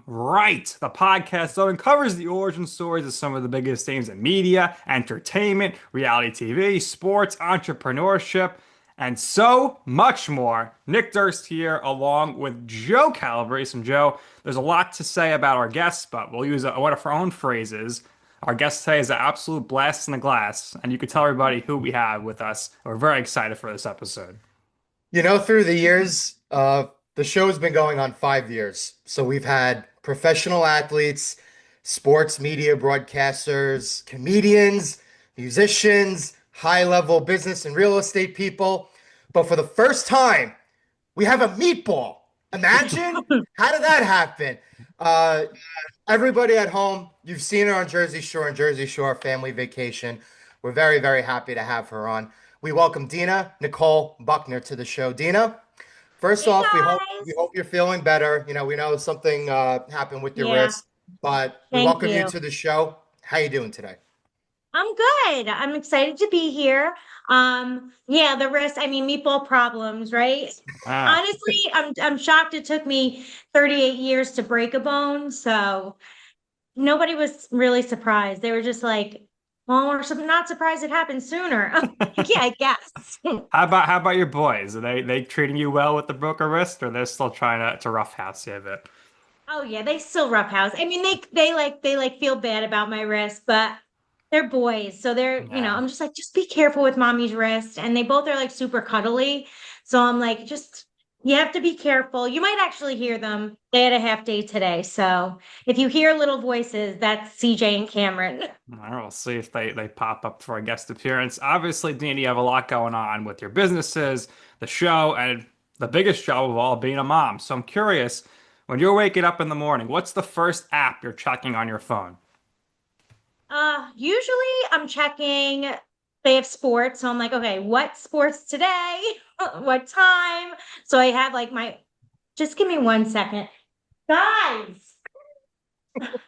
Right. The podcast that uncovers the origin stories of some of the biggest names in media, entertainment, reality TV, sports, entrepreneurship, and so much more. Nick Durst here, along with Joe Calabrese. And Joe, there's a lot to say about our guests, but we'll use one of our own phrases. Our guest today is an absolute blast in the glass, and you can tell everybody who we have with us. We're very excited for this episode. Through the years, the show's been going on 5 years. So we've had professional athletes, sports media broadcasters, comedians, musicians, high-level business and real estate people. But for the first time, we have a meatball. Imagine how did that happen? Uh, Everybody at home, you've seen her on Jersey Shore and Jersey Shore Family Vacation. We're very, very happy to have her on. We welcome Deena Nicole Buckner to the show. Deena, first Hey off, we hope we guys. hope you're feeling better. We know something happened with your Yeah, wrist, but we thank welcome you you. to the show. How you doing today? I'm good. I'm excited to be here. Yeah, the rest, I mean, meatball problems, right? Ah. Honestly, I'm shocked it took me 38 years to break a bone, so nobody was really surprised. They were just like, well, not surprised it happened sooner. Yeah, I guess. How about your boys? Are they treating you well with the broken wrist, or they're still trying to roughhouse you a bit? Oh yeah, they still roughhouse. I mean, they feel bad about my wrist, but they're boys, so Yeah. I'm just like, just be careful with mommy's wrist. And they both are like super cuddly, so I'm like, just you have to be careful. You might actually hear them. They had a half day today, so if you hear little voices, that's CJ and Cameron. All right, we'll see if they pop up for a guest appearance. Obviously, Dean, you have a lot going on with your businesses, the show, and the biggest job of all, being a mom. So I'm curious, when you're waking up in the morning, what's the first app you're checking on your phone? Usually I'm checking. They have sports, so I'm like, okay, what sports today? What time? So I have like my. Just give me 1 second, guys.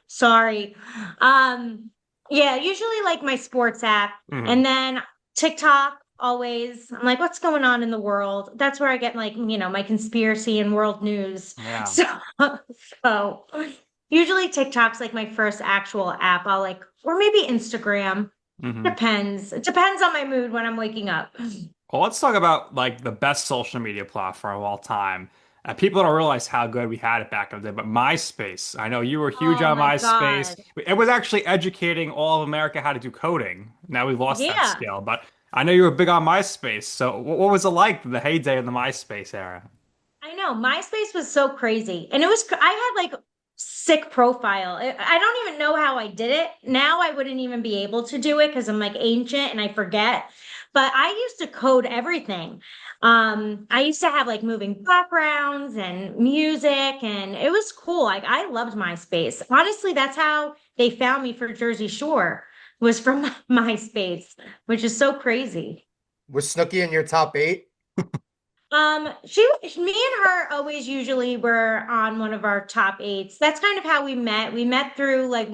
Sorry. Um, yeah, usually like my sports app Hmm. and then TikTok always. I'm like, what's going on in the world? That's where I get like, my conspiracy and world news. Yeah. So so usually TikTok's like my first actual app. I'll like, or maybe Instagram. Hmm. Depends. It depends on my mood when I'm waking up. Well, let's talk about like the best social media platform of all time. People don't realize how good we had it back in the day, but MySpace. I know you were huge Oh on my MySpace. God. It was actually educating all of America how to do coding. Now we've lost that Yeah. skill, but I know you were big on MySpace. So what was it like, the heyday of the MySpace era? I know MySpace was so crazy. And I had like sick profile. I don't even know how I did it. Now I wouldn't even be able to do it because I'm like ancient and I forget. But I used to code everything. I used to have like moving backgrounds and music, and it was cool. Like I loved MySpace. Honestly, that's how they found me for Jersey Shore was from MySpace, which is so crazy. Was Snooki in your top eight? Me and her always usually were on one of our top eights. That's kind of how we met. We met through like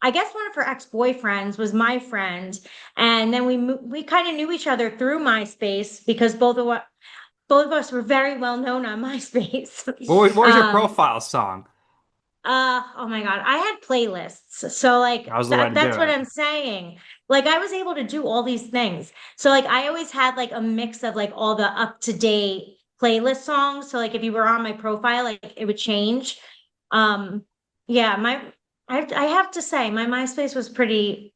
I guess one of her ex-boyfriends was my friend, and then we kind of knew each other through MySpace because both of us were very well known on MySpace. What was your Um, profile song? oh my God, I had playlists. So That like was the way to do that's what it. I'm saying. Like I was able to do all these things. So like I always had like a mix of like all the up-to-date playlist songs. So like if you were on my profile, like it would change. Um yeah, I have to say my MySpace was pretty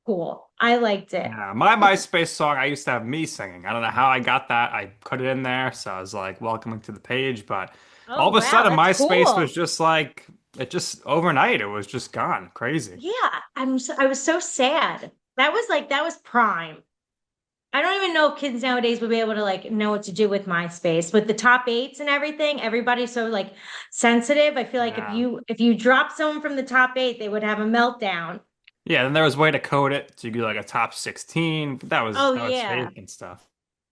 cool. I liked it. Yeah, my MySpace song, I used to have me singing. I don't know how I got that. I put it in there, so I was like, welcoming to the page. But all Oh of a wow, sudden, that's MySpace cool. was just like, it just overnight, it was just gone. Crazy. Yeah, I was so sad. That was prime. I don't even know if kids nowadays would be able to like know what to do with MySpace with the top eights and everything. Everybody's so like sensitive. I feel like Yeah. if you drop someone from the top eight, they would have a meltdown. Yeah, then there was a way to code it so you could do like a top 16. But that was Oh that was yeah. fake and stuff.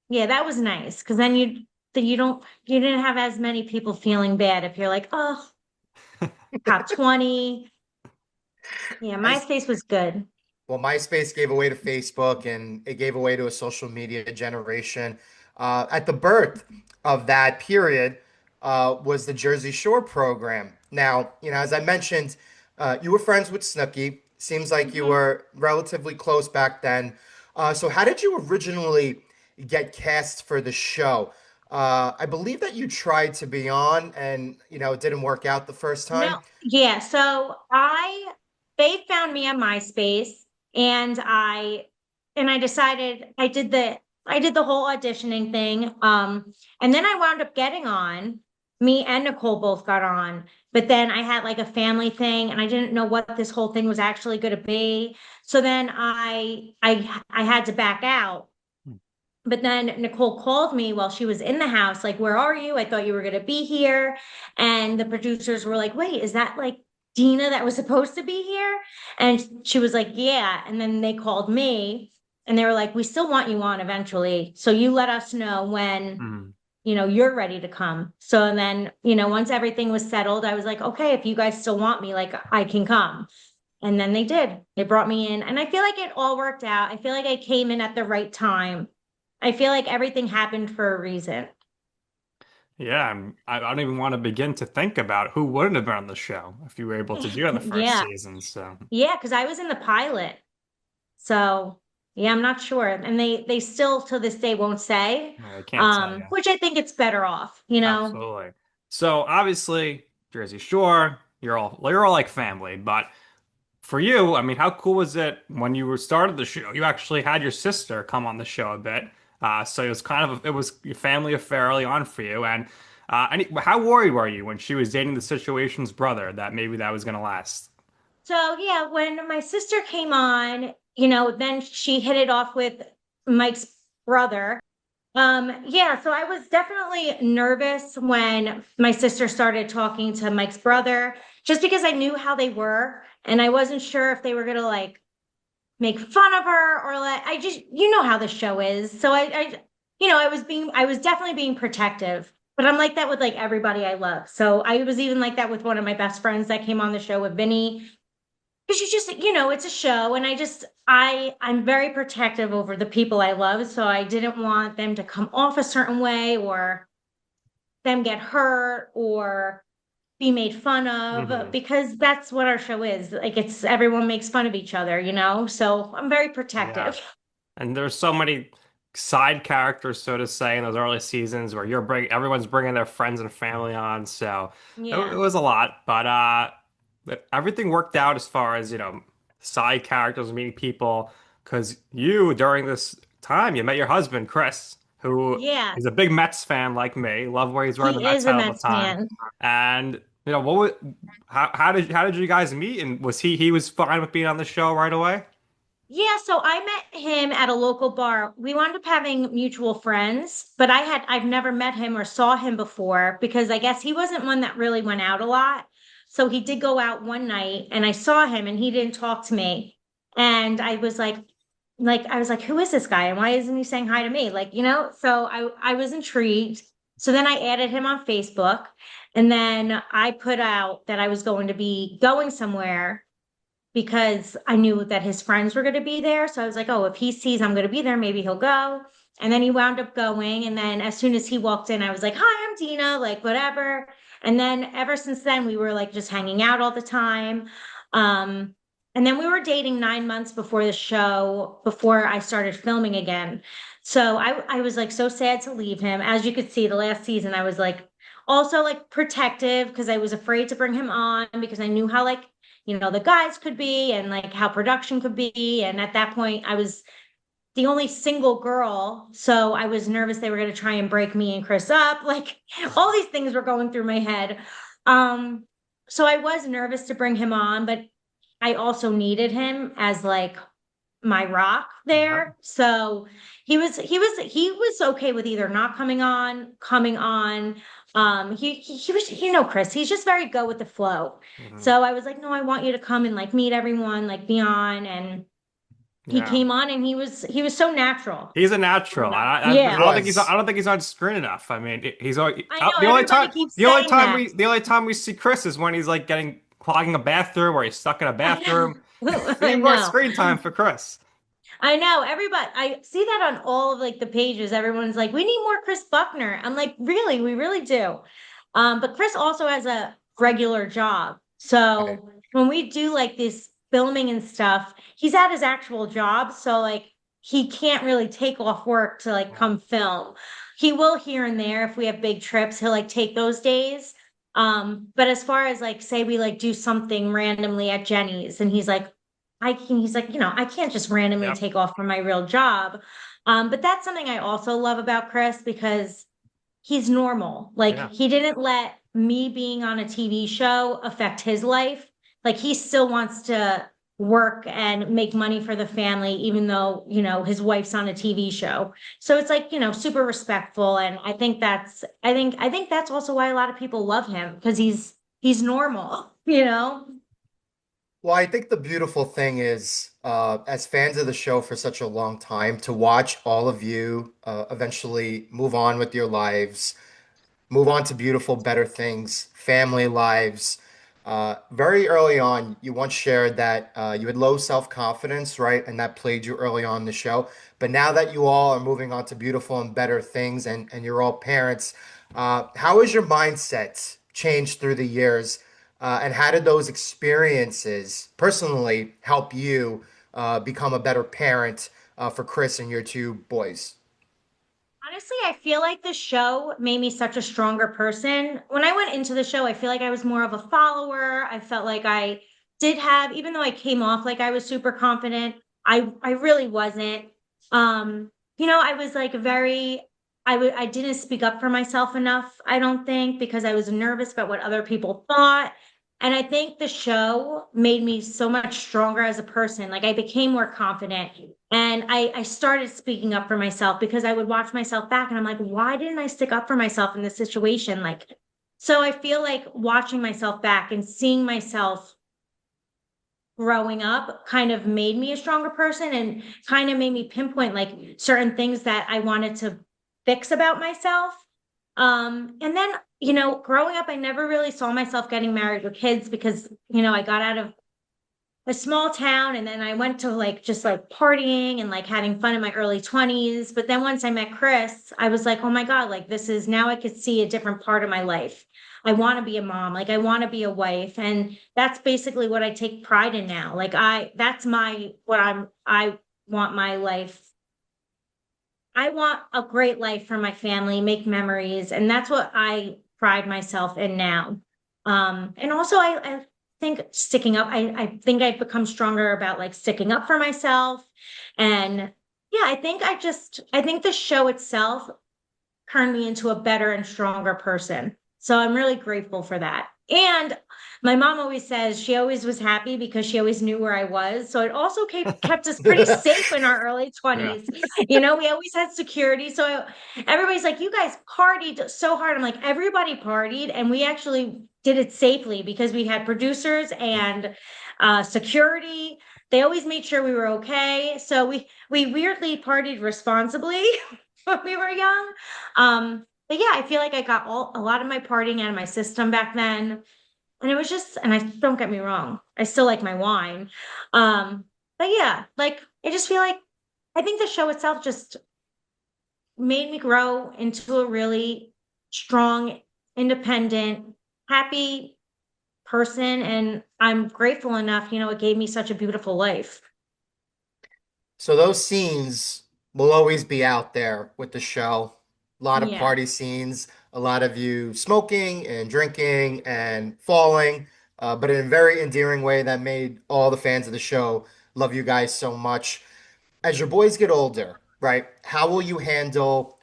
Yeah, that was nice because then you didn't have as many people feeling bad if you're like, oh, top 20. Yeah, Nice. MySpace was good. Well, MySpace gave away to Facebook and it gave away to a social media generation. At the birth of that period, was the Jersey Shore program. Now, as I mentioned, you were friends with Snooki. Seems like you Mhm. were relatively close back then. So how did you originally get cast for the show? I believe that you tried to be on and, it didn't work out the first No, time. yeah. So they found me on MySpace, and I decided I did the whole auditioning thing. And then I wound up getting on. Me and Nicole both got on, but then I had like a family thing, and I didn't know what this whole thing was actually going to be. So then I had to back out. But then Nicole called me while she was in the house, like, "Where are you? I thought you were going to be here." And the producers were like, "Wait, is that like Deena that was supposed to be here?" And she was like, "Yeah." And then they called me and they were like, "We still want you on eventually. So you let us know when, Hmm. you're ready to come." So and then, once everything was settled, I was like, "Okay, if you guys still want me, like I can come." And then they did. They brought me in. And I feel like it all worked out. I feel like I came in at the right time. I feel like everything happened for a reason. Yeah, I don't even want to begin to think about who wouldn't have been on the show if you were able to do it in the first Yeah. season. So Yeah, because I was in the pilot. So yeah, I'm not sure. And they still to this day won't say, I can't tell you. which I think it's better off. Absolutely. So obviously, Jersey Shore, you're all like family, but for you, I mean, how cool was it when you were started the show? You actually had your sister come on the show a bit, so it was it was a family affair early on for you. And how worried were you when she was dating the situation's brother that maybe that was going to last? So yeah, when my sister came on, then she hit it off with Mike's brother. Yeah, so I was definitely nervous when my sister started talking to Mike's brother, just because I knew how they were, and I wasn't sure if they were gonna like make fun of her or like I just how the show is. So I was definitely being protective. But I'm like that with like everybody I love. So I was even like that with one of my best friends that came on the show with Vinny. Because you just, it's a show, and I'm very protective over the people I love, so I didn't want them to come off a certain way or them get hurt or be made fun of Hmm. because that's what our show is. Like it's everyone makes fun of each other. So I'm very Yeah. protective. And there's so many side characters, so to say, in those early seasons where everyone's bringing their friends and family on. So it Yeah. was a lot, but everything worked out as far as, side characters, meeting people. Because you, during this time, you met your husband, Chris, who Yeah. is a big Mets fan like me. Love where he's wearing the He Mets is a hat all the Mets time. fan. And, how did you guys meet? And was he was fine with being on the show right away? Yeah, so I met him at a local bar. We wound up having mutual friends, but I've never met him or saw him before because I guess he wasn't one that really went out a lot. So he did go out one night and I saw him and he didn't talk to me. And I was like, who is this guy? And why isn't he saying hi to me? So I was intrigued. So then I added him on Facebook and then I put out that I was going to be going somewhere because I knew that his friends were going to be there. So I was like, oh, if he sees I'm going to be there, maybe he'll go. And then he wound up going. And then as soon as he walked in, I was like, hi, I'm Deena, like whatever. And then ever since then, we were like just hanging out all the time. Um, and then we were dating 9 months before the show, before I started filming again. So I was like so sad to leave him. As you could see, the last season, I was like also like protective because I was afraid to bring him on because I knew how like the guys could be and like how production could be. And at that point, I was the only single girl. So I was nervous they were going to try and break me and Chris up. Like all these things were going through my head. Um, so I was nervous to bring him on, but I also needed him as like my rock Yeah. there. So he was okay with either not coming on. He was, Chris, he's just very go with the flow. Mhm. So I was like, no, I want you to come and like meet everyone, like be on. And he Yeah. came on and he was so natural. He's a natural. He Yeah. I was. don't think he's on screen enough. I mean, I know everybody keeps saying that. the only time we see Chris is when he's like getting clogging a bathroom or he's stuck in a I bathroom. know. We I need more know. screen time for Chris. I know everybody. I see that on all of like the pages. Everyone's like, we need more Chris Buckner. I'm like, really? We really do. But Chris also has a regular job. Right. So when we do like this filming and stuff, he's at his actual job. So like he can't really take off work to like Yeah. come film. He will here and there if we have big trips, he'll like take those days. But as far as like say we like do something randomly at Jenny's and he's like, I can't just randomly Yep. take off from my real job. But that's something I also love about Chris because he's normal. Like Yeah. he didn't let me being on a TV show affect his life. Like he still wants to work and make money for the family, even though, his wife's on a TV show. So it's like, super respectful. And I think that's also why a lot of people love him because he's normal, Well, I think the beautiful thing is, as fans of the show for such a long time, to watch all of you eventually move on with your lives, move on to beautiful, better things, family lives. Very early on, you once shared that you had low self-confidence, right? And that plagued you early on in the show. But now that you all are moving on to beautiful and better things and you're all parents, how has your mindset changed through the years? And how did those experiences personally help you become a better parent for Chris and your two boys? Honestly, I feel like the show made me such a stronger person. When I went into the show, I feel like I was more of a follower. I felt like I did have, even though I came off like I was super confident, I really wasn't. I was like I didn't speak up for myself enough, I don't think, because I was nervous about what other people thought. And I think the show made me so much stronger as a person. Like I became more confident and I started speaking up for myself because I would watch myself back and I'm like, why didn't I stick up for myself in this situation? Like, so I feel like watching myself back and seeing myself growing up kind of made me a stronger person and kind of made me pinpoint like certain things that I wanted to fix about myself. And then, growing up, I never really saw myself getting married with kids because, I got out of a small town and then I went to like just like partying and like having fun in my early 20s. But then once I met Chris, I was like, oh my God, like this is now I could see a different part of my life. I want to be a mom, like I want to be a wife. And that's basically what I take pride in now. Like that's I want my life. I want a great life for my family, make memories. And that's what I pride myself in now. And also I think sticking up, I think I've become stronger about like sticking up for myself. And yeah, I think the show itself turned me into a better and stronger person. So I'm really grateful for that. And my mom always says she always was happy because she always knew where I was. So it also kept us pretty safe in our early Yeah. 20s. We always had security. So everybody's like, you guys partied so hard. I'm like, everybody partied. And we actually did it safely because we had producers and security. They always made sure we were okay. So we weirdly partied responsibly when we were young. But yeah, I feel like I got a lot of my partying out of my system back then. And it was just, and I don't get me wrong, I still like my wine. But yeah, like I just feel like I think the show itself just made me grow into a really strong, independent, happy person. And I'm grateful enough, it gave me such a beautiful life. So those scenes will always be out there with the show. A lot of Yeah. party scenes, a lot of you smoking and drinking and falling, but in a very endearing way that made all the fans of the show love you guys so much. As your boys get older, right? How will you handle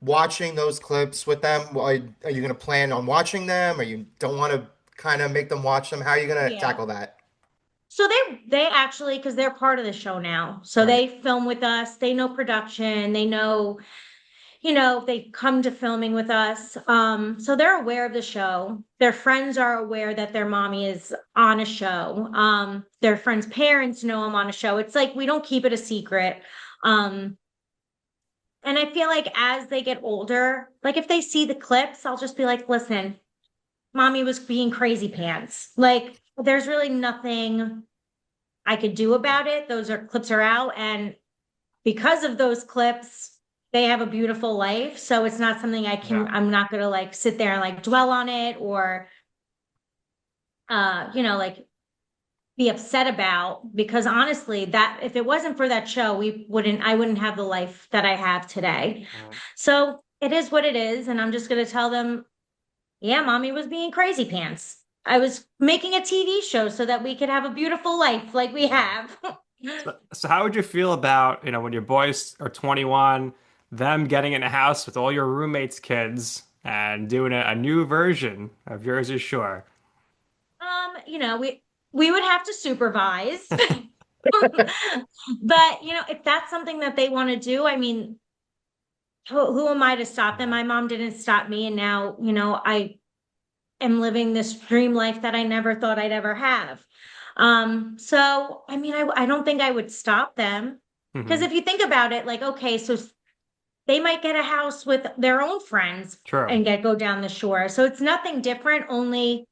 watching those clips with them? Are you going to plan on watching them, or you don't want to kind of make them watch them? How are you going to Yeah. tackle that? So they actually, because they're part of the show now. So Right. they film with us. They know production. They know, they come to filming with us. So they're aware of the show. Their friends are aware that their mommy is on a show. Their friends' parents know I'm on a show. It's like we don't keep it a secret. Um, and I feel like as they get older, like if they see the clips, I'll just be like, listen, mommy was being crazy pants. Like there's really nothing I could do about it. Those are clips are out. And because of those clips, they have a beautiful life. So it's not something Yeah. I'm not gonna like sit there and like dwell on it or like be upset about because honestly, that if it wasn't for that show, I wouldn't have the life that I have today. Right. So it is what it is, and I'm just gonna tell them, yeah, mommy was being crazy pants. I was making a TV show so that we could have a beautiful life like we have. So how would you feel about, when your boys are 21, them getting in a house with all your roommates' kids and doing a new version of Jersey Shore? We would have to supervise. But if that's something that they want to do, I mean, who am I to stop them? Yeah. My mom didn't stop me, and now, I am living this dream life that I never thought I'd ever have. So I mean, I don't think I would stop them because Hmm. if you think about it, like, okay, so they might get a house with their own friends True. and go down the shore. So it's nothing different, only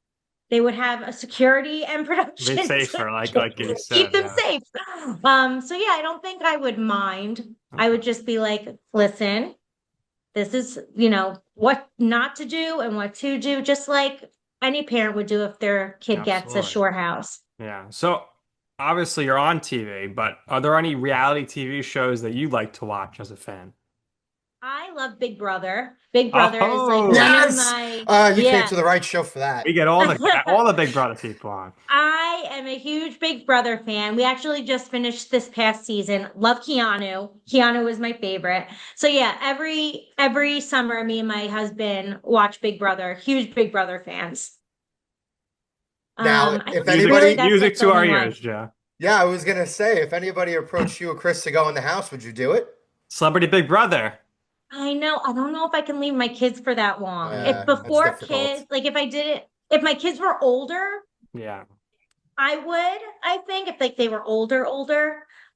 they would have a security and Be production to safer, like you keep said. them Yeah. safe. So yeah, I don't think I would mind. I Okay. would just be like, listen, this is, what not to do and what to do, just like any parent would do if their kid gets a Absolutely. shore house. Yeah. So obviously you're on TV, but are there any reality TV shows that you like to watch as a fan? I love Big Brother. Big Brother is like one Oh, of Yes! my, You came yeah. to the right show for we that. get all the Big Brother people on. I am a huge Big Brother fan. We actually just finished this past season. Love Keanu. Keanu was my favorite. So yeah, every summer, me and my husband watch Big Brother. Huge Big Brother fans. Now, I if think really anybody, Music that's the to our only one. ears, Joe. yeah, I was gonna say, if anybody approached you or Chris to go in the house, would you do it? Celebrity Big Brother. I know. I don't know if I can leave my kids for that long. If That's before difficult. kids, like if I did it, if my kids were older, Yeah. I would, I think, if like they were older.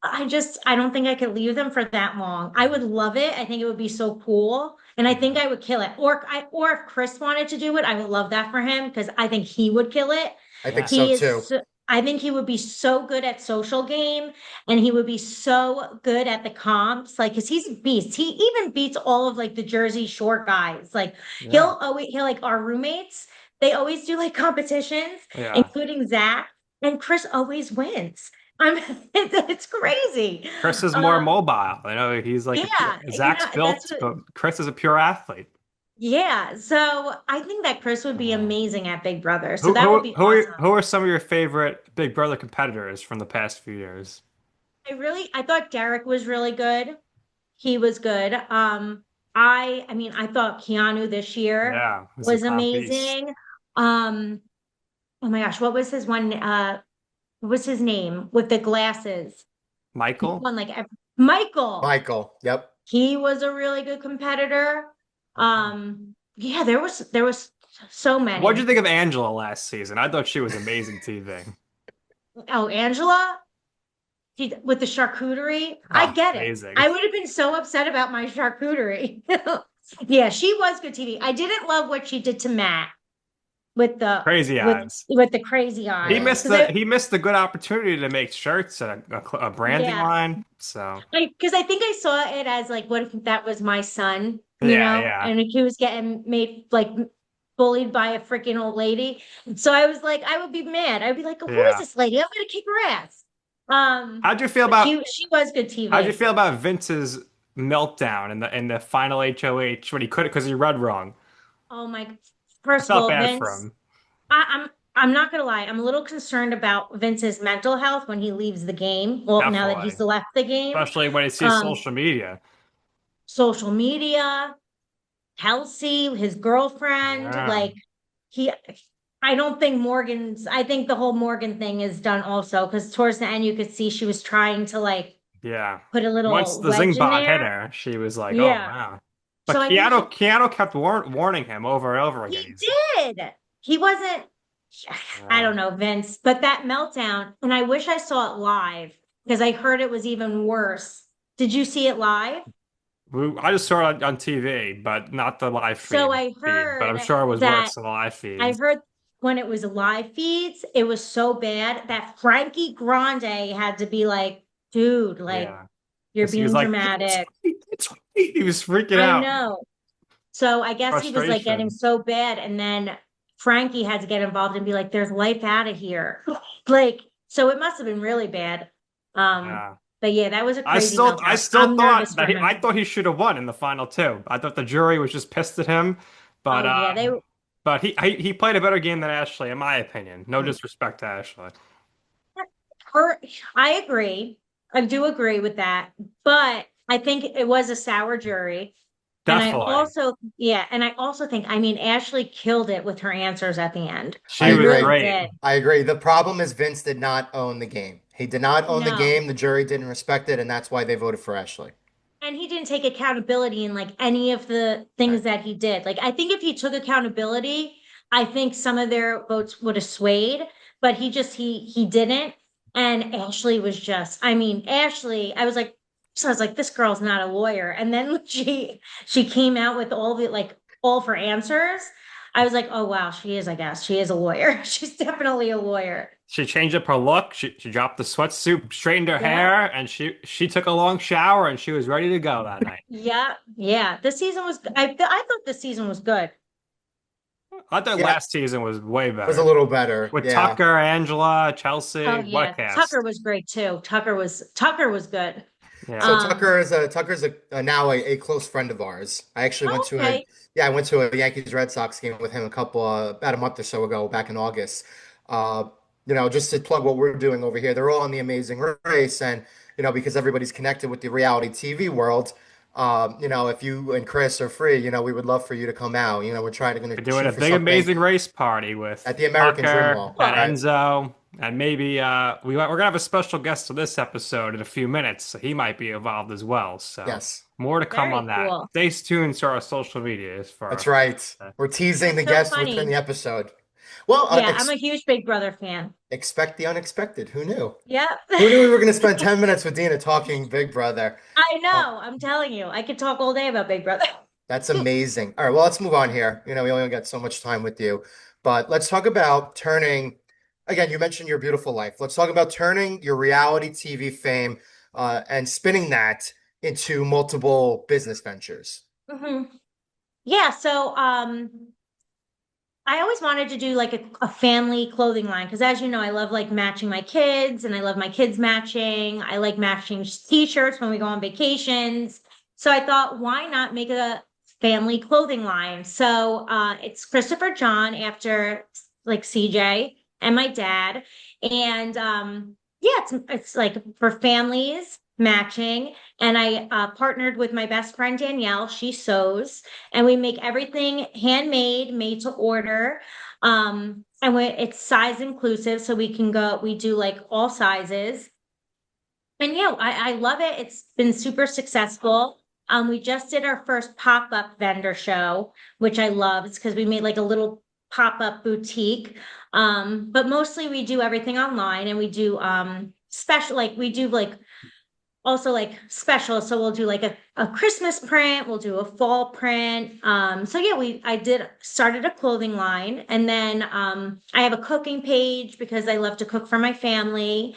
I don't think I could leave them for that long. I would love it. I think it would be so cool. And I think Yeah. I would kill it. Or if Chris wanted to do it, I would love that for him because I think he would kill it. I think Yeah. so He is, too. I think he would be so good at social game and he would be so good at the comps. Like, cause he's a beast. He even beats all of like the Jersey Shore guys. Like Yeah. he'll like our roommates, they always do like competitions, Yeah. including Zach, and Chris always wins. I'm it's crazy. Chris is more Um, mobile. I know he's like yeah, Zach's that's built, what, but Chris is a pure athlete. yeah. So I think that Chris would be Uh, amazing at Big Brother. So who that would who be who are, awesome. who are some of your favorite Big Brother competitors from the past few years? I thought Derek was really good. He was good. I mean, I thought Keanu this year Yeah, he's a was clown beast. amazing. Um, oh my gosh, what was his one? What was his name with the glasses? He Michael? won Michael. Michael. Yep. He was a really good competitor. Okay. Yeah, there was so What'd you many. think of Angela last season? I thought she was amazing TV. Oh, Angela, with the charcuterie. I Oh, get it. amazing. I would have been so upset about my charcuterie. Yeah, she was good TV. I didn't love what she did to Matt with the Crazy with eyes. with the crazy He eyes. missed Because the I he missed the good opportunity to make shirts and a branding yeah, line. So because I think I saw it as like, what if that was my son, yeah, yeah, and he was getting made like bullied by a freaking old lady. So I was like, I would be mad. I'd be like, who is yeah. this lady? I'm gonna kick her ass. How'd you feel But about she was good how'd you TV. feel about Vince's meltdown in the final HOH when he couldn't because he read wrong? Oh my, I first of felt all, bad for Vince, him. I'm not gonna lie, I'm a little concerned about Vince's mental health when he leaves the game. Well, now that Definitely. he's left the game, Especially when he sees um, social media. social media, Kelsey, his girlfriend, Yeah. like he I don't think I think the whole Morgan thing is done also because towards the end you could see she was trying to like Yeah. put a Once little the wedge Zing in bot hit there. her, she was like, "Oh Yeah. wow." But So I think Keanu kept warning him over and over again. he did. He wasn't, I Yeah. don't know, Vince, but that meltdown, and I wish I saw it live because I heard it was even worse. Did you see it live? I just saw it on TV, but not the live So feed. But I'm sure it was that worse than the live I feeds. heard when it was live feeds, it was so bad that Frankie Grande had to be like, dude, like Yeah. You're because he was being like, dramatic. it's right. He was freaking I out. know. So I guess he was like getting Frustration. so bad, and then Frankie had to get involved and be like, "There's life out of here." Like, so it must have been really bad. Um, Yeah. but yeah, that was a I crazy still I meltdown. still I'm thought nervous for that I him. thought he should have won in the final two. I thought the jury was just pissed at him, but Oh yeah, he played a better game than Ashley, in my opinion. No disrespect to Ashley. her. I agree. I do agree with that, but I think it was a sour jury. And I Definitely. also, yeah, and I also think, I mean, Ashley killed it with her answers at the end. I She She was really agree. great. did. I agree. The problem is Vince did not own the game. He did not own the No. game. The jury didn't respect it, and that's why they voted for Ashley. And he didn't take accountability in like any of the things Right. that he did. Like, I think if he took accountability, I think some of their votes would have swayed, but he didn't. And Ashley was just, I mean, Ashley, I was like, this girl's not a lawyer. And then she came out with all the like all for answers. I was like, oh wow, she is, I guess. She is a lawyer. She's definitely a lawyer. She changed up her look. She dropped the sweatsuit, straightened her Yeah. hair, and she took a long shower and she was ready to go that night. Yeah. Yeah. The season was, I thought the season was good. I thought Yeah, it last season was way was a better. little better. With Yeah. Tucker, Angela, Oh Chelsea, what a yeah, Tucker cast. was great too. Tucker was good. So Yeah. Um, Tucker's now a close friend of ours. I actually went to a okay. yeah, I went to a Yankees Red Sox game with him a couple about a month or so ago, back in August. Uh, just to plug what we're doing over here, they're all on the Amazing Race, and because everybody's connected with the reality TV world. If you and Chris are free, we would love for you to come out. We're trying to We're doing shoot a for big something amazing race party with at the American Dream Tucker Wall, and Cool. right? Enzo. And maybe we're gonna have a special guest to this episode in a few minutes, so he might be involved as well. So Yes, more to come Very on that. cool. Stay tuned to our social medias that's for right. We're teasing That's the so guests within funny. the episode. Well, Yeah, I'm a huge Big Brother fan. expect the unexpected. Who knew? Yeah. Who knew we were going to spend 10 minutes with Deena talking Big Brother? I Uh, know. I'm telling you, I could talk all day about Big Brother. that's amazing. All right, well, let's move on here. We only got so much time with you, but let's talk about turning, again, you mentioned your beautiful life. Let's talk about turning your reality TV fame and spinning that into multiple business ventures. Mhm. Yeah, so I always wanted to do like a family clothing line because, as you know, I love like matching my kids and I love my kids matching. I like matching t-shirts when we go on vacations. So I thought, why not make a family clothing line? So it's Christopher John after like CJ and my dad. And yeah, it's like for families matching. And I partnered with my best friend Danielle. She sews and we make everything handmade, made to order. And it's size inclusive, so we do like all sizes. And yeah, I love it. It's been super successful. We just did our first pop-up vendor show, which I love. It's because we made like a little pop-up boutique. But mostly we do everything online and we do special like we do like also like special. So we'll do like a Christmas print, we'll do a fall print. So yeah, I did started a clothing line and then I have a cooking page because I love to cook for my family.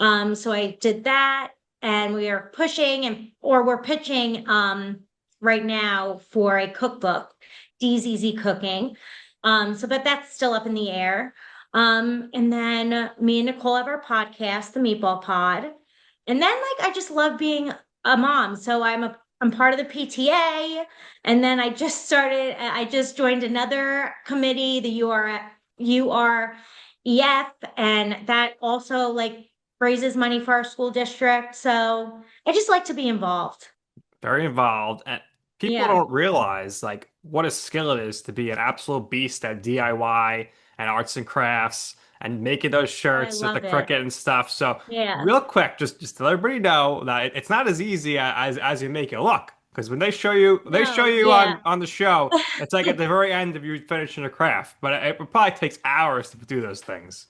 So I did that and we are pushing or we're pitching right now for a cookbook, Dee's Easy Cooking. So but that's still up in the air. And then me and Nicole have our podcast, The Meatball Pod. And then like I just love being a mom. So I'm part of the PTA. And then I just joined another committee, the UREF, and that also like raises money for our school district. So I just like to be involved. Very involved, and people Yeah. don't realize like what a skill it is to be an absolute beast at DIY and arts and crafts and making those I shirts at the love it. Cricut and stuff. So, Yeah. real quick, just to let everybody know that it's not as easy as you make it look. Because when they show No, you yeah. on the show, it's like at the very end of you finishing a craft, but it probably takes hours to do those things.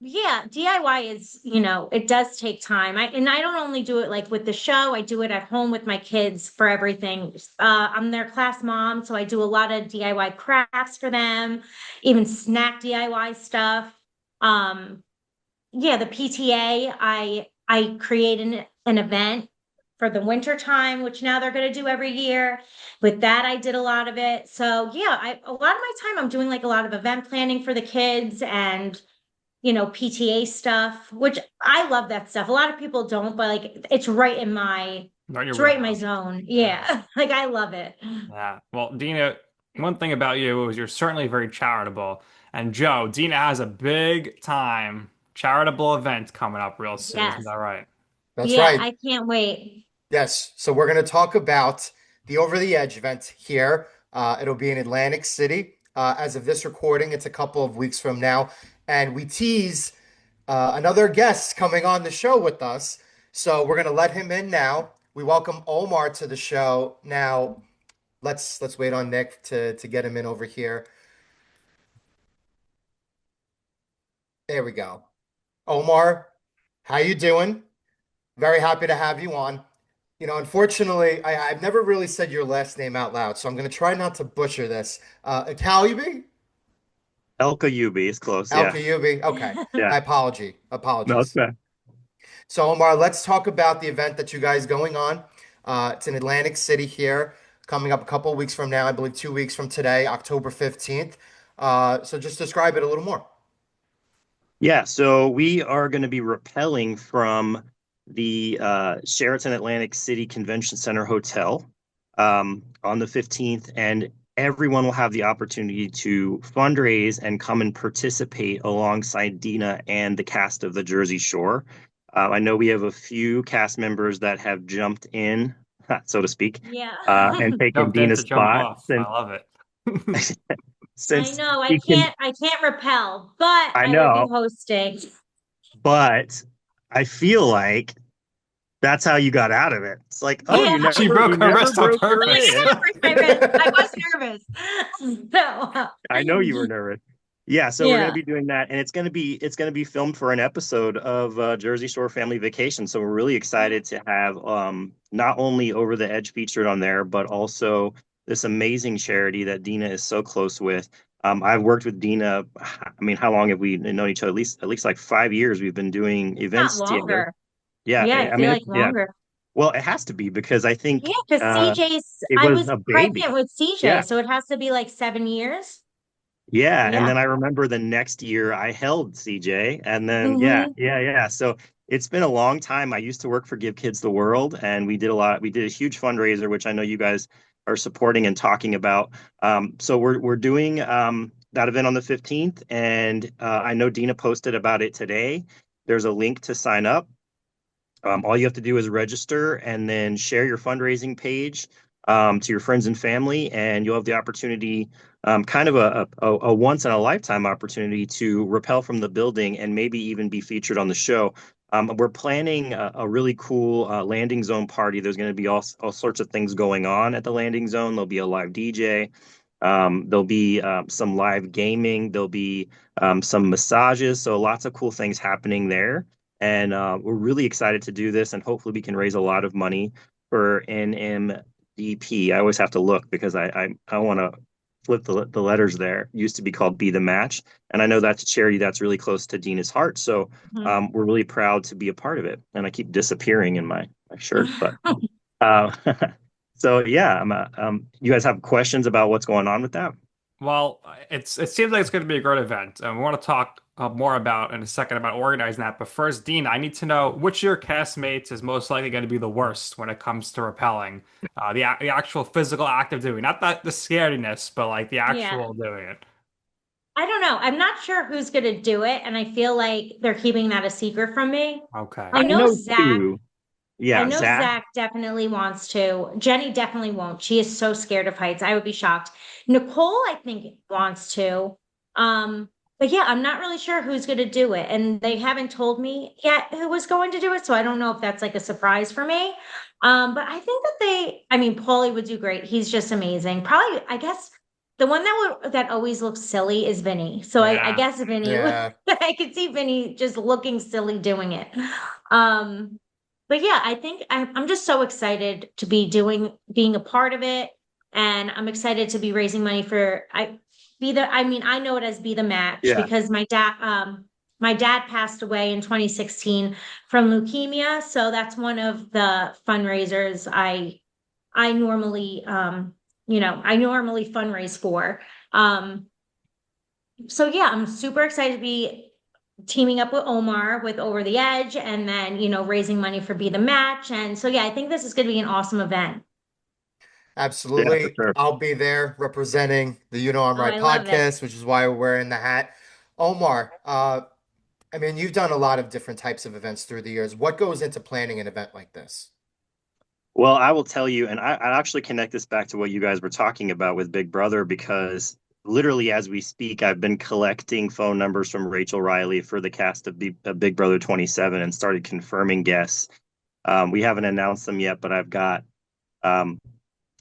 Yeah, DIY is, it does take time. And I don't only do it like with the show, I do it at home with my kids for everything. I'm their class mom, so I do a lot of DIY crafts for them, even snack DIY stuff. Um, yeah, the PTA, I create an event for the winter time, which now they're going to do every year. With that, I did a lot of it. So yeah, a lot of my time I'm doing like a lot of event planning for the kids and PTA stuff, which I love that stuff. A lot of people don't, but like Not your it's right in my wheelhouse. zone. Yeah. Yeah. Like I love it. Yeah. Well, Deena, one thing about you is you're certainly very charitable. And Joe, Deena has a big time charitable event coming up real soon. Isn't that Yes. right? That's Yeah, right. I can't wait. Yes. So we're going to talk about the Over the Edge event here. It'll be in Atlantic City. As of this recording, it's a couple of weeks from now. And we tease another guest coming on the show with us. So we're going to let him in now. We welcome Omar to the show. Now, let's wait on Nick to get him in over here. There we go. Omar, how you doing? Very happy to have you on. Unfortunately, I've never really said your last name out loud, so I'm going to try not to butcher this. Calibre? Elka Ubi is close. Yeah. Alcayubi? Okay. Yeah. My No, it's apologies. fair. So, Omar, let's talk about the event that you guys going on. It's in Atlantic City here, coming up a couple of weeks from now, I believe 2 weeks from today, October 15th. So just describe it a little more. Yeah. So we are going to be rappelling from the Sheraton Atlantic City Convention Center Hotel on the 15th, and everyone will have the opportunity to fundraise and come and participate alongside Deena and the cast of the Jersey Shore. I know we have a few cast members that have jumped in, so to speak, Yeah. and taken Jump in to Deena's jump spot off. I since love it. I since know he can. I can't repel, but I I will be know, hosting. but I feel like that's how you got out of it. It's like, oh, Yeah. She you broke her never wrist on broke your I'm like, I purpose. wrist. gotta break my wrist. I was nervous. So, I know you were nervous. Yeah, so we're gonna yeah. be doing that, and it's gonna be filmed for an episode of Jersey Shore Family Vacation. So we're really excited to have not only Over the Edge featured on there, but also this amazing charity that Deena is so close with. I've worked with Deena. I mean, how long have we known each other? At least like 5 years. We've been doing Not events together. longer. Yeah, Yeah, I I feel mean, like yeah. longer. Well, it has to be because I Yeah, think because it I was was a pregnant baby. with CJ, Yeah. so it has to be like 7 years. Yeah, and Yeah. then I remember the next year I held CJ, and then yeah, Hmm. yeah, yeah. So it's been a long time. I used to work for Give Kids the World, and we did a lot. We did a huge fundraiser, which I know you guys are supporting and talking about. So we're doing that event on the 15th, and I know Deena posted about it today. There's a link to sign up. All you have to do is register and then share your fundraising page to your friends and family, and you'll have the opportunity, kind of a once in a lifetime opportunity to rappel from the building and maybe even be featured on the show. We're planning a really cool landing zone party. There's going to be all sorts of things going on at the landing zone. There'll be a live DJ. There'll be some live gaming. There'll be some massages. So lots of cool things happening there. And we're really excited to do this, and hopefully we can raise a lot of money for NMDP. I always have to look because I want to flip the letters there. It used to be called Be the Match, and I know that's a charity that's really close to Deena's heart. So we're really proud to be a part of it. And I keep disappearing in my shirt, but uh, so yeah, you guys have questions about what's going on with that? Well, it seems like it's going to be a great event, and we want to talk more about in a second about organizing that. But first, Dean, I need to know which of your castmates is most likely going to be the worst when it comes to rappelling, the actual physical act of doing, not the scariness, but like the Yeah. actual doing it. I don't know. I'm not sure who's gonna do it, and I feel like they're keeping that a secret from me. Okay. I I know know Zach. two. I Yeah, know Zach. Zach definitely wants to. Jenny definitely won't. She is so scared of heights. I would be shocked. Nicole, I think, wants to. But yeah, I'm not really sure who's going to do it. And they haven't told me yet who was going to do it. So I don't know if that's like a surprise for me. But I think that I mean, Paulie would do great. He's just amazing. Probably, I guess the one that always looks silly is Vinny. So I Yeah. guess Vinny, Yeah. I could see Vinny just looking silly doing it. Um, but yeah, I think I'm just so excited to being a part of it. And I'm excited to be raising money for, I mean, I know it as Be the Match Yeah. because my dad passed away in 2016 from leukemia, so that's one of the fundraisers I normally I normally fundraise for. Um, so yeah, I'm super excited to be teaming up with Omar with Over the Edge and then, raising money for Be the Match. And so yeah, I think this is going to be an awesome event. Yeah, for Absolutely. sure. I'll be there representing the You Know I'm Oh, Right I love it. podcast, which is why we're wearing the hat. Omar, I mean, you've done a lot of different types of events through the years. What goes into planning an event like this? Well, I will tell you, and I actually connect this back to what you guys were talking about with Big Brother because literally as we speak, I've been collecting phone numbers from Rachel Riley for the cast of Big Brother 27 and started confirming guests. We haven't announced them yet, but um,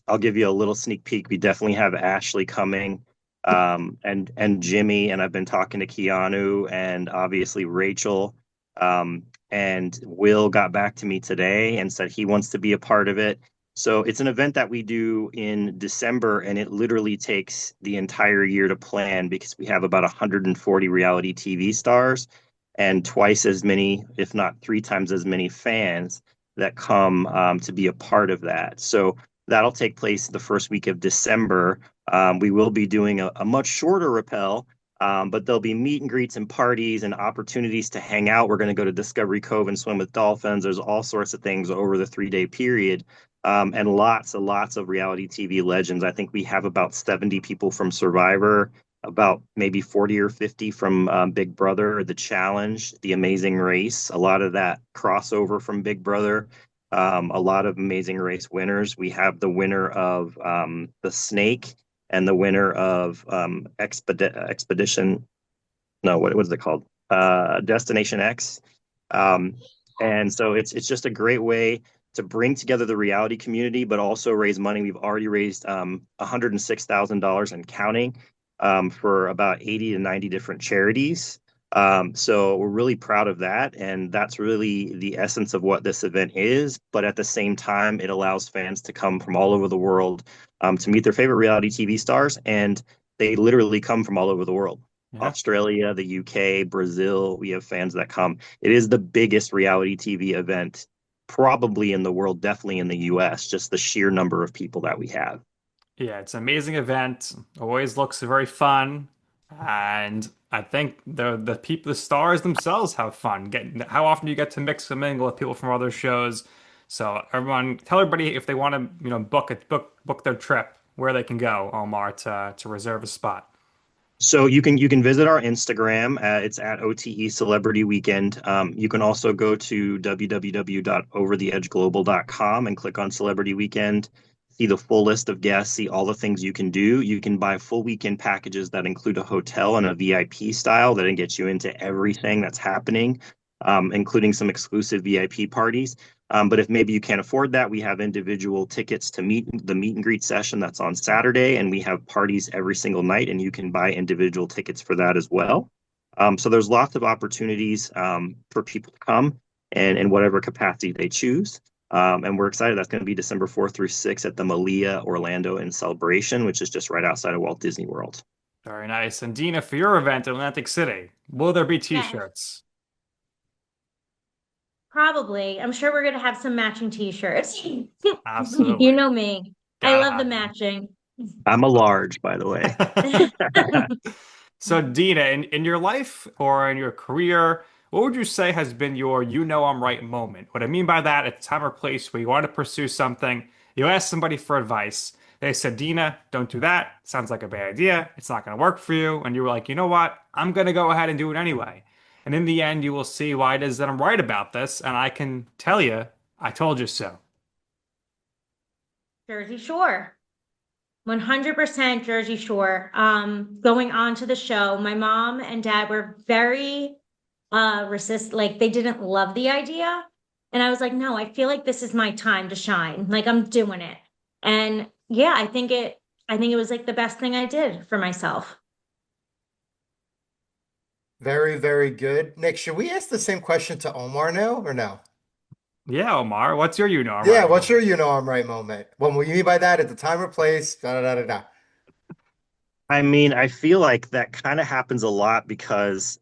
I'll give you a little sneak peek. We definitely have Ashley coming, and Jimmy, and I've been talking to Keanu and obviously Rachel. And Will got back to me today and said he wants to be a part of it. So it's an event that we do in December, and it literally takes the entire year to plan because we have about 140 reality TV stars and twice as many, if not three times as many fans that come to be a part of that. So that'll take place the first week of December. We will be doing a much shorter rappel, but there'll be meet and greets and parties and opportunities to hang out. We're going to go to Discovery Cove and swim with dolphins. There's all sorts of things over the 3 day period. And lots and lots of reality TV legends. I think we have about 70 people from Survivor, about maybe 40 or 50 from Big Brother, The Challenge, The Amazing Race, a lot of that crossover from Big Brother. A lot of Amazing Race winners. We have the winner of the Snake and the winner of Expedition. No, what is it called? Destination X. Um, and so it's just a great way to bring together the reality community, but also raise money. We've already raised $106,000 and counting for about 80 to 90 different charities. So we're really proud of that. And that's really the essence of what this event is. But at the same time, it allows fans to come from all over the world to meet their favorite reality TV stars. And they literally come from all over the world. Yeah. Australia, the UK, Brazil, we have fans that come. It is the biggest reality TV event probably in the world, definitely in the US, just the sheer number of people that we have. Yeah, it's an amazing event. Always looks very fun. And I think the people, the stars themselves have fun. How often do you get to mix and mingle with people from other shows? So everyone, tell everybody if they want to, book their trip, where they can go, Omar, to reserve a spot. So you can visit our Instagram. It's at OTE Celebrity Weekend. You can also go to www.overtheedgeglobal.com and click on Celebrity Weekend. See the full list of guests. See all the things you can do. You can buy full weekend packages that include a hotel and a VIP style that gets you into everything that's happening, including some exclusive VIP parties. But if maybe you can't afford that, we have individual tickets to meet and greet session that's on Saturday, and we have parties every single night, and you can buy individual tickets for that as well. So there's lots of opportunities for people to come and in whatever capacity they choose. And we're excited. That's going to be December 4th through 6th at the Malia Orlando in Celebration, which is just right outside of Walt Disney World. Very nice. And Dina, for your event in Atlantic City, will there be Yes, t-shirts? probably. I'm sure we're going to have some matching t-shirts. You Absolutely. know me. I Gotta love the have them. matching. I'm a large, by the way. So, Dina, in your life or in your career, what would you say has been your you know I'm right moment? What I mean by that, at a time or place where you want to pursue something, you ask somebody for advice. They said, Dina, don't do that. Sounds like a bad idea. It's not going to work for you. And you were like, you know what? I'm going to go ahead and do it anyway. And in the end, you will see why it is that I'm right about this. And I can tell you, I told you so. Jersey Shore. 100% Jersey Shore. Going on to the show, my mom and dad were very like they didn't love the idea. And I was like, no, I feel like this is my time to shine. Like I'm doing it. And yeah, I think it was like the best thing I did for myself. Very, very good. Nick, should we ask the same question to Omar now or no? Yeah, Omar, what's your you know I'm Yeah, right what's your moment? you know I'm right moment? What you mean by that at the time or place? Da da da da da. I mean, I feel like that kind of happens a lot because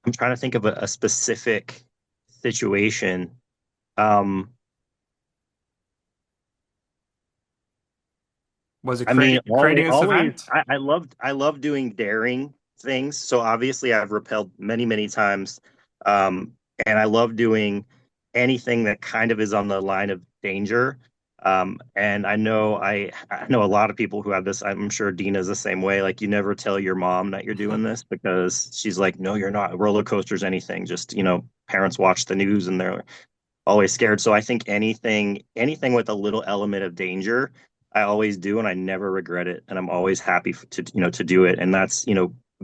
I'm trying to think of a specific situation. Um, Was it I mean, creating this always, event? I love doing daring things. So obviously, I've rappelled many, many times, um, and I love doing anything that kind of is on the line of danger. And I know a lot of people who have this. I'm sure Dina's the same way. Like, you never tell your mom that you're doing this because she's like, no, you're not. Roller coasters, anything. Just, parents watch the news and they're always scared. So I think anything with a little element of danger, I always do, and I never regret it. And I'm always happy to do it. And that's,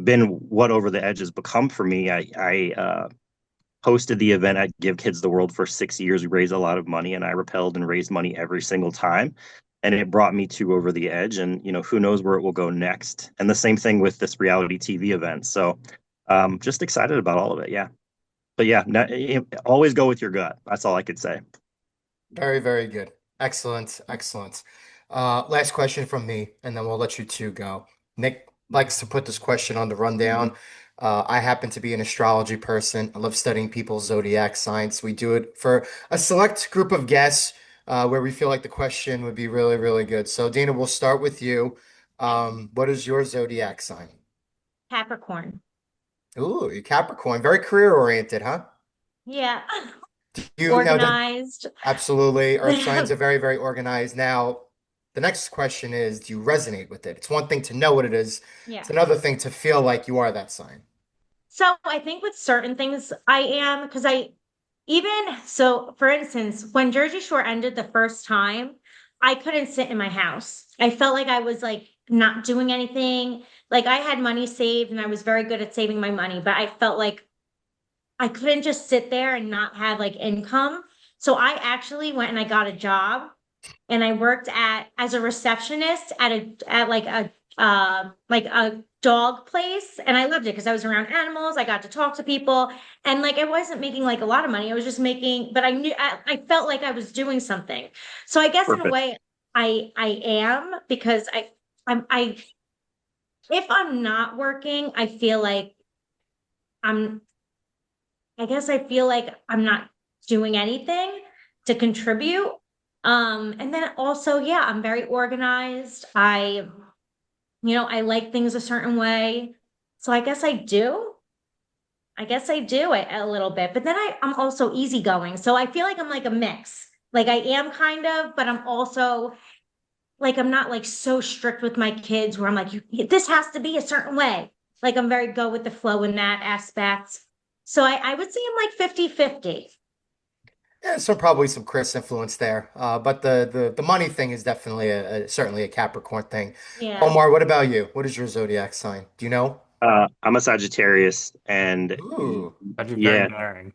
been what Over the Edge has become for me. I hosted the event at Give Kids the World for 6 years. We raised a lot of money, and I repelled and raised money every single time. And it brought me to Over the Edge, and who knows where it will go next. And the same thing with this reality TV event. So, just excited about all of it. Yeah. But yeah, always go with your gut. That's all I could say. Very, very good. Excellent, excellent. Last question from me, and then we'll let you two go. Nick likes to put this question on the rundown. I happen to be an astrology person. I love studying people's zodiac signs. We do it for a select group of guests where we feel like the question would be really, really good. So, Dina, we'll start with you. Okay. What is your zodiac sign? Capricorn. Ooh, you Capricorn. Very career oriented, huh? Yeah. You know that Organized. absolutely. Earth signs are very, very organized. Now, the next question is, do you resonate with it? It's one thing to know what it is. It's Yeah. another thing to feel like you are that sign. So I think with certain things I am, because so for instance, when Jersey Shore ended the first time, I couldn't sit in my house. I felt like I was like not doing anything. Like I had money saved and I was very good at saving my money, but I felt like I couldn't just sit there and not have like income. So I actually went and I got a job and I worked at as a receptionist at like a dog place, and I loved it because I was around animals. I got to talk to people, and like I wasn't making like a lot of money. I was just making, but I felt like I was doing something. So I guess in a Perfect. way, I am because I if I'm not working, I'm I guess I feel like I'm not doing anything to contribute. And then also, yeah, I'm very organized. I like things a certain way. So I guess I do. I guess I do it a little bit, but then I'm also easygoing. So I feel like I'm like a mix. Like I am kind of, but I'm also like I'm not like so strict with my kids where I'm like, this has to be a certain way. Like I'm very go with the flow in that aspect. So I would say I'm like 50-50. Yeah, so probably some Chris influence there. But the money thing is definitely certainly a Capricorn thing. Yeah. Omar, what about you? What is your zodiac sign? Do you know? I'm a Sagittarius, and Ooh. That'd be very yeah, daring.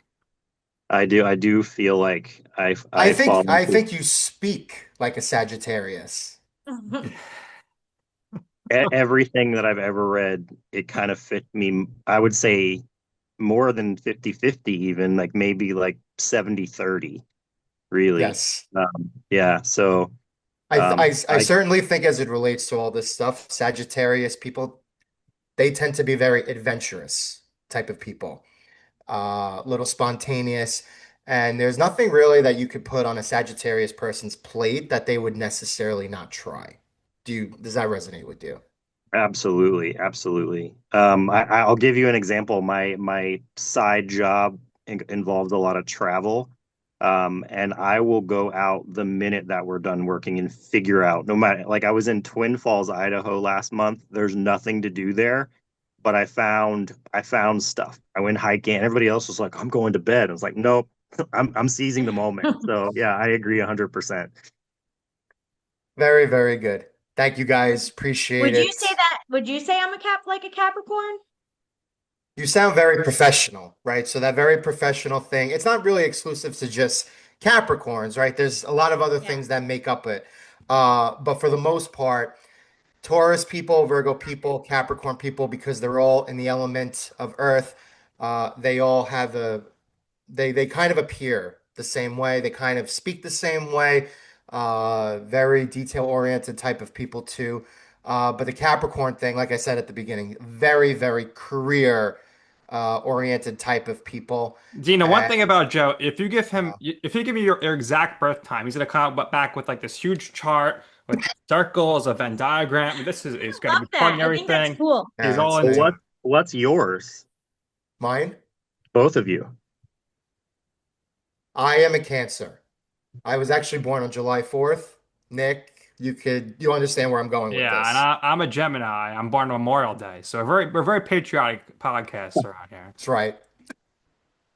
I do feel like I I think fall I into think you speak like a Sagittarius. everything that I've ever read. It kind of fit me. I would say more than 50-50, even like maybe like 70-30, really. Yes. Yeah. So, I I certainly think as it relates to all this stuff, Sagittarius people, they tend to be very adventurous type of people. A little spontaneous. And there's nothing really that you could put on a Sagittarius person's plate that they would necessarily not try. Does that resonate with you? Absolutely, absolutely. I'll give you an example. My side job involved a lot of travel, and I will go out the minute that we're done working and figure out. No matter, like I was in Twin Falls, Idaho last month. There's nothing to do there, but I found stuff. I went hiking. Everybody else was like, "I'm going to bed." I was like, "Nope, I'm seizing the moment." So yeah, I agree 100%. Very, very good. Thank you guys. Appreciate Would you say it. that? Would you say I'm like a Capricorn? You sound very professional, right? So that very professional thing, it's not really exclusive to just Capricorns, right? There's a lot of other Yeah. things that make up it. But for the most part, Taurus people, Virgo people, Capricorn people, because they're all in the element of Earth, they all have they kind of appear the same way. They kind of speak the same way. Very detail oriented type of people too. But the Capricorn thing, like I said at the beginning, very, very career. oriented type of people. Deena, one And thing about Joe, if you give me your exact birth time, he's gonna come back with like this huge chart with circles, a Venn diagram. I mean, this is I he's gonna love be plotting that. I think that's everything. cool. He's it's all Well, into me. it. what's yours? Mine, Both of you. I am a Cancer. I was actually born on July 4th. Nick, you understand where I'm going with Yeah, and this. I'm a Gemini. I'm born on Memorial Day, so we're very patriotic podcast around here. That's right.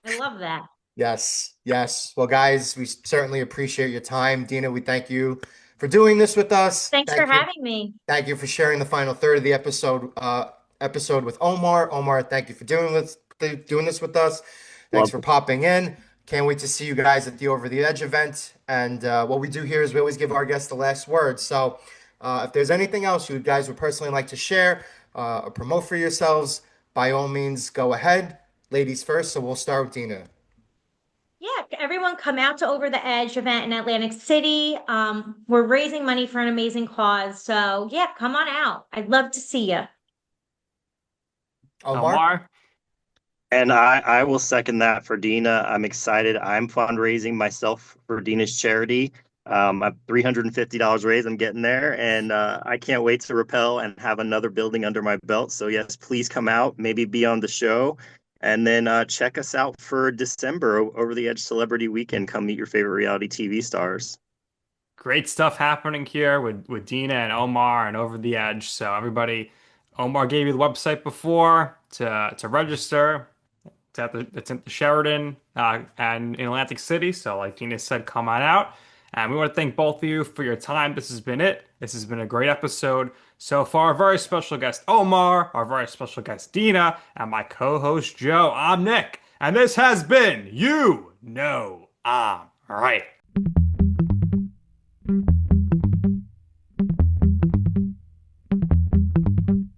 I love that. Yes, yes. Well, guys, we certainly appreciate your time. Deena, we thank you for doing this with us. Thanks for having me. Thank you for sharing the final third of the episode with Omar. Omar, thank you for doing this with us. Thanks Love for popping in. Can't wait to see you guys at the Over the Edge event. And what we do here is we always give our guests the last word. So if there's anything else you guys would personally like to share or promote for yourselves, by all means, go ahead. Ladies first. So we'll start with Deena. Yeah, everyone come out to Over the Edge event in Atlantic City. We're raising money for an amazing cause. So yeah, come on out. I'd love to see you. Omar? Omar, And I will second that for Deena. I'm excited. I'm fundraising myself for Deena's charity. I'm $350 raised. I'm getting there, and I can't wait to rappel and have another building under my belt. So yes, please come out, maybe be on the show, and then check us out for December over the Edge Celebrity Weekend. Come meet your favorite reality TV stars. great stuff happening here with Deena and Omar and Over the Edge. So everybody, Omar gave you the website before to register. It's at the Sheridan and in Atlantic City. So, like Gina said, come on out. And we want to thank both of you for your time. This has been it. This has been a great episode. So, for our very special guest, Omar, our very special guest, Deena, and my co host, Joe, I'm Nick. And this has been You Know I'm Right.